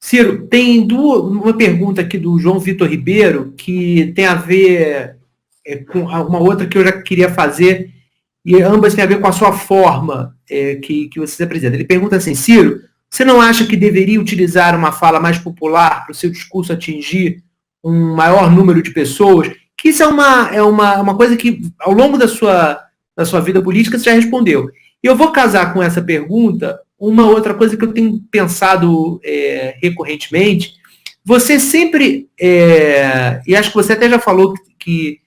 Ciro, tem uma pergunta aqui do João Vitor Ribeiro que tem a ver com uma outra que eu já queria fazer, e ambas têm a ver com a sua forma que você se apresenta. Ele pergunta assim: Ciro, você não acha que deveria utilizar uma fala mais popular para o seu discurso atingir um maior número de pessoas? Que isso é uma coisa que, ao longo da sua vida política, você já respondeu. E eu vou casar com essa pergunta uma outra coisa que eu tenho pensado recorrentemente. Você sempre, e acho que você até já falou que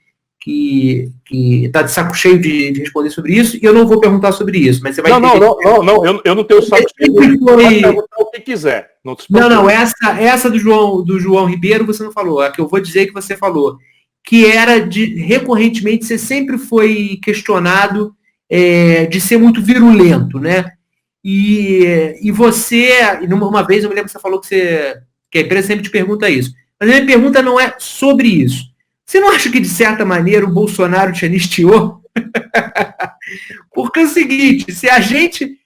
está de saco cheio de responder sobre isso, e eu não vou perguntar sobre isso, mas você vai entender. Não, eu não tenho saco cheio. Pode perguntar o que quiser. Não, essa do João Ribeiro você não falou, a que eu vou dizer que você falou, que era recorrentemente, você sempre foi questionado de ser muito virulento, né? E você, uma vez eu me lembro que você falou que a empresa sempre te pergunta isso, mas a minha pergunta não é sobre isso. Você não acha que, de certa maneira, o Bolsonaro te anistiou? Porque é o seguinte, se a gente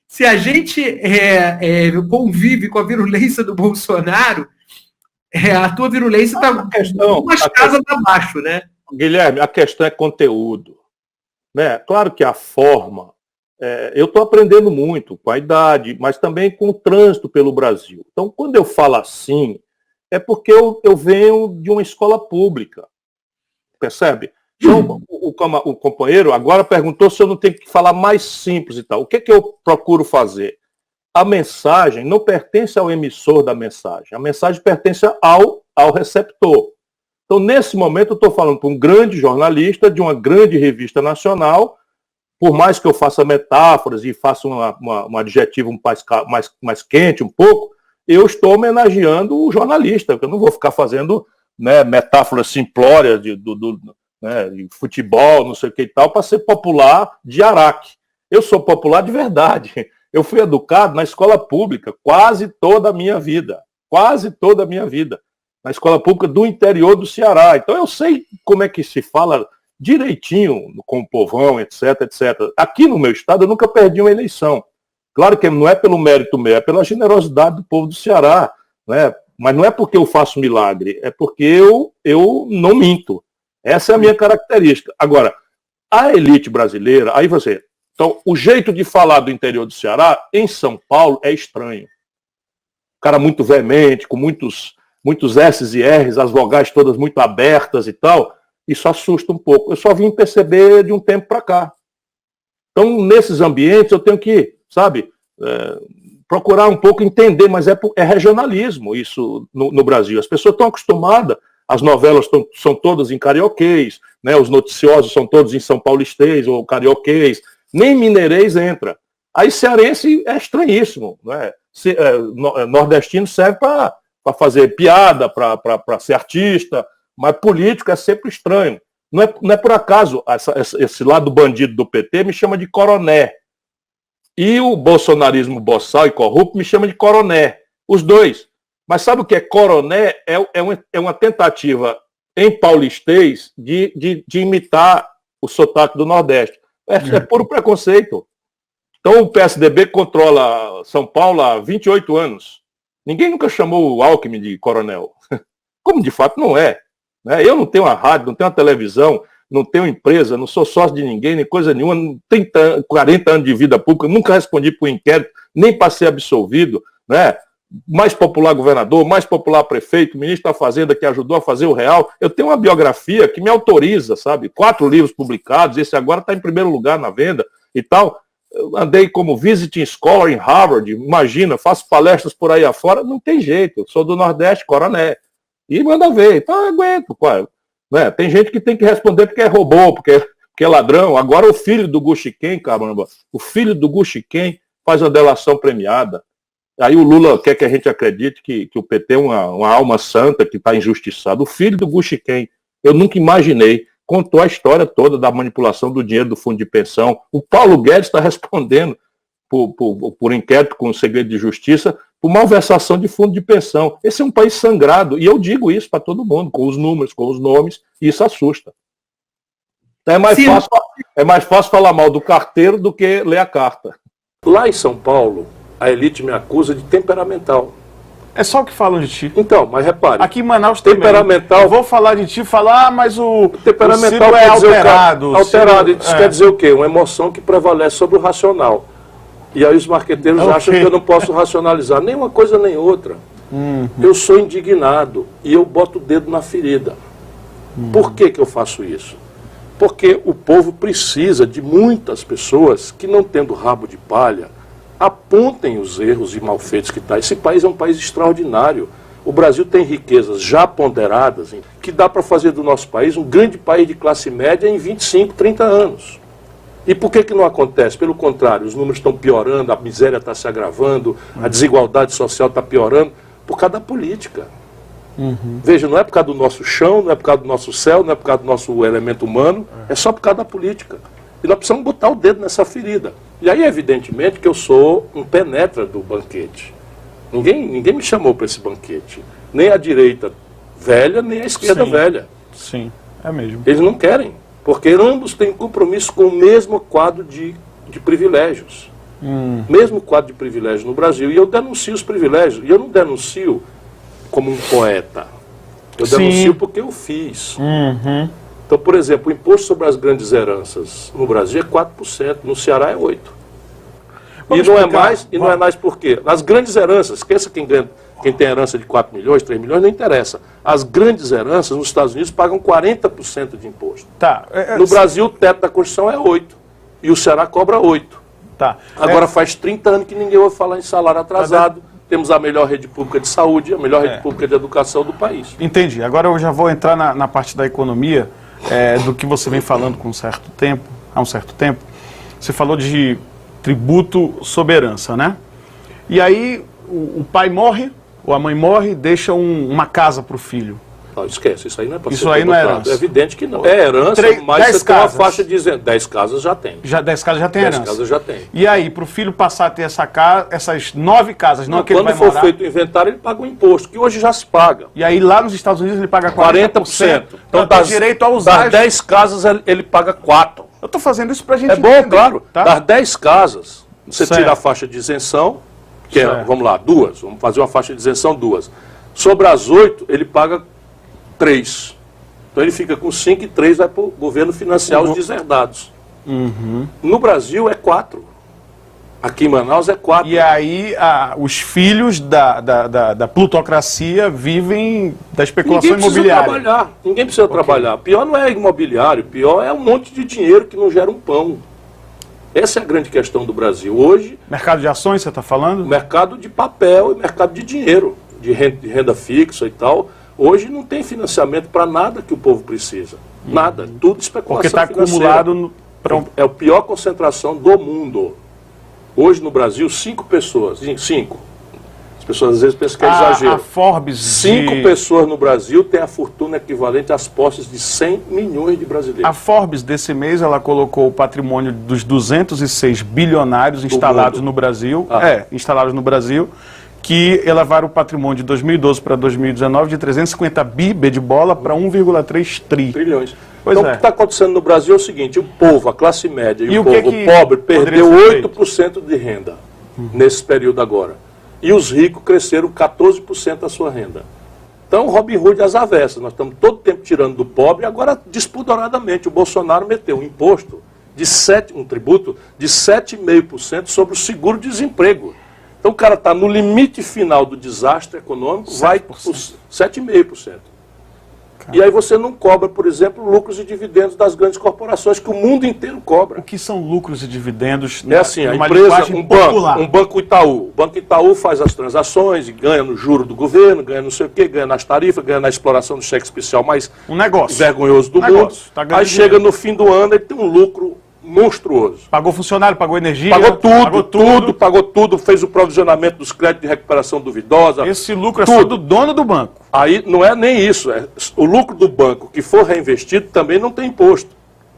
convive com a virulência do Bolsonaro, a tua virulência está umas casas abaixo, né? Guilherme, a questão é conteúdo. Né? Claro que a forma, eu estou aprendendo muito com a idade, mas também com o trânsito pelo Brasil. Então, quando eu falo assim, é porque eu venho de uma escola pública. Percebe? Então, o companheiro agora perguntou se eu não tenho que falar mais simples e tal. O que eu procuro fazer? A mensagem não pertence ao emissor da mensagem. A mensagem pertence ao receptor. Então, nesse momento, eu estou falando para um grande jornalista de uma grande revista nacional, por mais que eu faça metáforas e faça um adjetivo mais quente um pouco, eu estou homenageando o jornalista, porque eu não vou ficar fazendo metáforas simplórias de futebol, não sei o que e tal, para ser popular de Araque. Eu sou popular de verdade. Eu fui educado na escola pública quase toda a minha vida. Na escola pública do interior do Ceará. Então eu sei como é que se fala direitinho com o povão, etc, etc. Aqui no meu estado eu nunca perdi uma eleição. Claro que não é pelo mérito meu, é pela generosidade do povo do Ceará, né? Mas não é porque eu faço milagre, é porque eu não minto. Essa é a minha característica. Agora, a elite brasileira, então, o jeito de falar do interior do Ceará, em São Paulo, é estranho. O cara muito veemente, com muitos S's e R's, as vogais todas muito abertas e tal, isso assusta um pouco. Eu só vim perceber de um tempo para cá. Então, nesses ambientes, eu tenho que, procurar um pouco entender, mas é regionalismo isso no Brasil. As pessoas estão acostumadas, as novelas são todas em carioquês, né? Os noticiosos são todos em são paulistês ou carioquês, nem mineirês entra. Aí cearense é estranhíssimo, né? Nordestino serve para fazer piada, para ser artista, mas político é sempre estranho. Não é por acaso, esse lado bandido do PT me chama de coroné. E o bolsonarismo boçal e corrupto me chama de coroné. Os dois. Mas sabe o que é coroné? É uma tentativa em paulistês de imitar o sotaque do Nordeste. É puro preconceito. Então o PSDB controla São Paulo há 28 anos. Ninguém nunca chamou o Alckmin de coronel. Como de fato não é. Eu não tenho uma rádio, não tenho uma televisão, não tenho empresa, não sou sócio de ninguém, nem coisa nenhuma, 40 anos de vida pública, nunca respondi por inquérito, nem para ser absolvido, né? Mais popular governador, mais popular prefeito, ministro da Fazenda que ajudou a fazer o real. Eu tenho uma biografia que me autoriza, 4 livros publicados, esse agora está em primeiro lugar na venda e tal. Eu andei como visiting scholar em Harvard, imagina, faço palestras por aí afora, não tem jeito, eu sou do Nordeste, coroné. E manda ver, então eu aguento, né? Tem gente que tem que responder porque é robô, porque é ladrão. Agora o filho do Guxiquem, caramba, o filho do Guxiquem faz uma delação premiada. Aí o Lula quer que a gente acredite que o PT é uma alma santa que está injustiçado. O filho do Guxiquem, eu nunca imaginei, contou a história toda da manipulação do dinheiro do fundo de pensão. O Paulo Guedes está respondendo por inquérito com segredo de justiça, por malversação de fundo de pensão. Esse é um país sangrado, e eu digo isso para todo mundo, com os números, com os nomes, e isso assusta. Então é mais fácil falar mal do carteiro do que ler a carta. Lá em São Paulo, a elite me acusa de temperamental. É só o que falam de ti. Então, mas repare. Aqui em Manaus temperamental. Eu vou falar de ti, falar, mas o temperamental Ciro é alterado. Alterado. Isso quer dizer o quê? Uma emoção que prevalece sobre o racional. E aí os marqueteiros acham que eu não posso racionalizar nem uma coisa nem outra. Eu sou indignado e eu boto o dedo na ferida. Por que eu faço isso? Porque o povo precisa de muitas pessoas que, não tendo rabo de palha, apontem os erros e malfeitos que está. Esse país é um país extraordinário. O Brasil tem riquezas já ponderadas que dá para fazer do nosso país um grande país de classe média em 25, 30 anos. E por que não acontece? Pelo contrário, os números estão piorando, a miséria está se agravando, a desigualdade social está piorando, por causa da política. Veja, não é por causa do nosso chão, não é por causa do nosso céu, não é por causa do nosso elemento humano, é só por causa da política. E nós precisamos botar o dedo nessa ferida. E aí, evidentemente, que eu sou um penetra do banquete. Ninguém me chamou para esse banquete. Nem a direita velha, nem a esquerda velha. Sim, é mesmo. Eles não querem, porque ambos têm compromisso com o mesmo quadro de privilégios. Mesmo quadro de privilégios no Brasil. E eu denuncio os privilégios. E eu não denuncio como um poeta. Eu denuncio porque eu fiz. Então, por exemplo, o imposto sobre as grandes heranças no Brasil é 4%, no Ceará é 8%. Não é mais por quê? Nas grandes heranças, esqueça quem tem herança de 4 milhões, 3 milhões, não interessa. As grandes heranças nos Estados Unidos pagam 40% de imposto. No Brasil, o teto da Constituição é 8%. E o Ceará cobra 8%. Agora faz 30 anos que ninguém ouve falar em salário atrasado. Temos a melhor rede pública de saúde, a melhor rede pública de educação do país. Entendi. Agora eu já vou entrar na parte da economia, do que você vem falando há um certo tempo. Você falou de tributo sobre herança, né? E aí o pai morre, ou a mãe morre, deixa uma casa para o filho. Não, esquece, isso aí não é para ser Isso aí não é herança. É evidente que não. É herança, mas você tem uma faixa de 10 casas já tem. 10 casas já tem herança. 10 casas já tem. E aí, para o filho passar a ter essas 9 casas, não, quando for feito o inventário, ele paga o imposto, que hoje já se paga. E aí lá nos Estados Unidos ele paga 40%. Então tem direito a usar. Das 10 casas ele paga 4. Eu estou fazendo isso para a gente entender. É bom, claro. Tá? Das 10 casas, você certo. Tira a faixa de isenção, que é, vamos lá, 2. Vamos fazer uma faixa de isenção 2. Sobre as 8, ele paga 3. Então ele fica com 5 e 3 vai para o governo financiar os deserdados. No Brasil é 4. Aqui em Manaus é 4. E aí os filhos da plutocracia vivem da especulação imobiliária. Ninguém precisa trabalhar. Pior não é imobiliário, pior é um monte de dinheiro que não gera um pão. Essa é a grande questão do Brasil. Hoje... Mercado de ações, você está falando? Mercado de papel e mercado de dinheiro, de renda fixa e tal. Hoje não tem financiamento para nada que o povo precisa. Nada. Tudo especulação porque está acumulado... É a pior concentração do mundo. Hoje no Brasil, 5 pessoas. 5. As pessoas às vezes pensam que é exagero. A Forbes 5 pessoas no Brasil têm a fortuna equivalente às posses de 100 milhões de brasileiros. A Forbes desse mês, ela colocou o patrimônio dos 206 bilionários instalados no Brasil. Instalados no Brasil. Que elevaram o patrimônio de 2012 para 2019 de 350 bi de bola para 1,3 trilhões. Então o que está acontecendo no Brasil é o seguinte, o povo, a classe média e o povo pobre perdeu 8% de renda nesse período agora. E os ricos cresceram 14% a sua renda. Então Robin Hood às avessas, nós estamos todo tempo tirando do pobre, agora despudoradamente o Bolsonaro meteu um tributo de 7,5% sobre o seguro-desemprego. Então o cara está no limite final do desastre econômico, 7%. Vai por 7,5%. E aí você não cobra, por exemplo, lucros e dividendos das grandes corporações, que o mundo inteiro cobra. O que são lucros e dividendos? É assim, a empresa, um banco Itaú. O Banco Itaú faz as transações e ganha no juro do governo, ganha não sei o quê, ganha nas tarifas, ganha na exploração do cheque especial mais vergonhoso do mundo. Aí chega no fim do ano e tem um lucro monstruoso. Pagou funcionário, pagou energia. Pagou tudo, fez o provisionamento dos créditos de recuperação duvidosa. Esse lucro é só do dono do banco. Aí não é nem isso, o lucro do banco que for reinvestido também não tem imposto,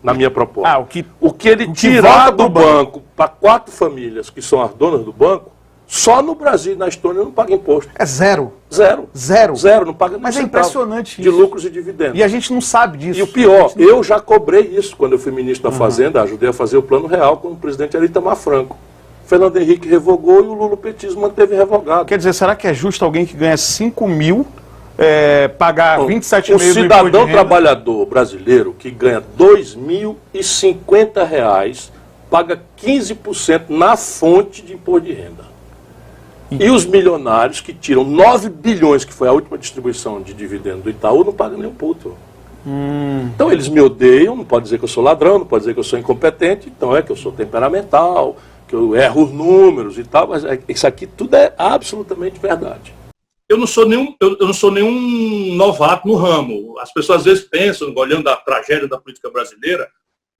na minha proposta. O que ele tirar do banco para 4 famílias que são as donas do banco, só no Brasil e na Estônia não paga imposto. É zero. Zero, não paga nem Mas é impressionante de lucros e dividendos. E a gente não sabe disso. E o pior, eu já cobrei isso quando eu fui ministro da Fazenda, ajudei a fazer o Plano Real com o presidente Itamar Franco. Fernando Henrique revogou e o lulopetismo manteve revogado. Quer dizer, será que é justo alguém que ganha 5 mil pagar 27,5 O do imposto de cidadão renda? trabalhador brasileiro que ganha R$2.050 paga 15% na fonte de imposto de renda. E os milionários que tiram 9 bilhões, que foi a última distribuição de dividendo do Itaú, não pagam nem um puto. Então eles me odeiam, não pode dizer que eu sou ladrão, não pode dizer que eu sou incompetente, então é que eu sou temperamental, que eu erro os números e tal, mas isso aqui tudo é absolutamente verdade. Eu não sou nenhum novato no ramo. As pessoas às vezes pensam, olhando a tragédia da política brasileira,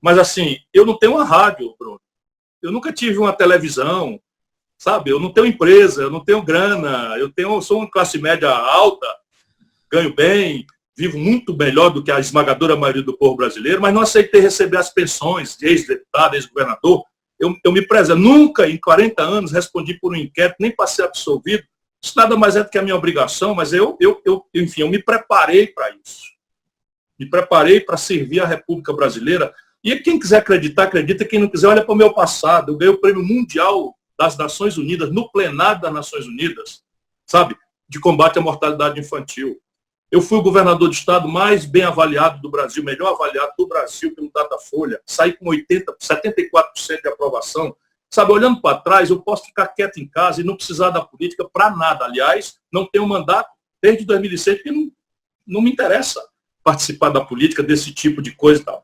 mas assim, eu não tenho uma rádio, Bruno. Eu nunca tive uma televisão, sabe? Eu não tenho empresa, eu não tenho grana, eu sou uma classe média alta, ganho bem, vivo muito melhor do que a esmagadora maioria do povo brasileiro, mas não aceitei receber as pensões de ex-deputado, ex-governador. Eu me prezo. Nunca, em 40 anos, respondi por um inquérito, nem para ser absolvido. Isso nada mais é do que a minha obrigação, mas enfim, eu me preparei para isso. Me preparei para servir a República Brasileira. E quem quiser acreditar, acredita. Quem não quiser, olha para o meu passado. Eu ganhei o Prêmio Mundial das Nações Unidas, no plenário das Nações Unidas, sabe? De combate à mortalidade infantil. Eu fui o governador de estado mais bem avaliado do Brasil, melhor avaliado do Brasil pelo Datafolha. Saí com 74% de aprovação. Sabe, olhando para trás, eu posso ficar quieto em casa e não precisar da política para nada. Aliás, não tenho mandato desde 2006, porque não me interessa participar da política, desse tipo de coisa e tal.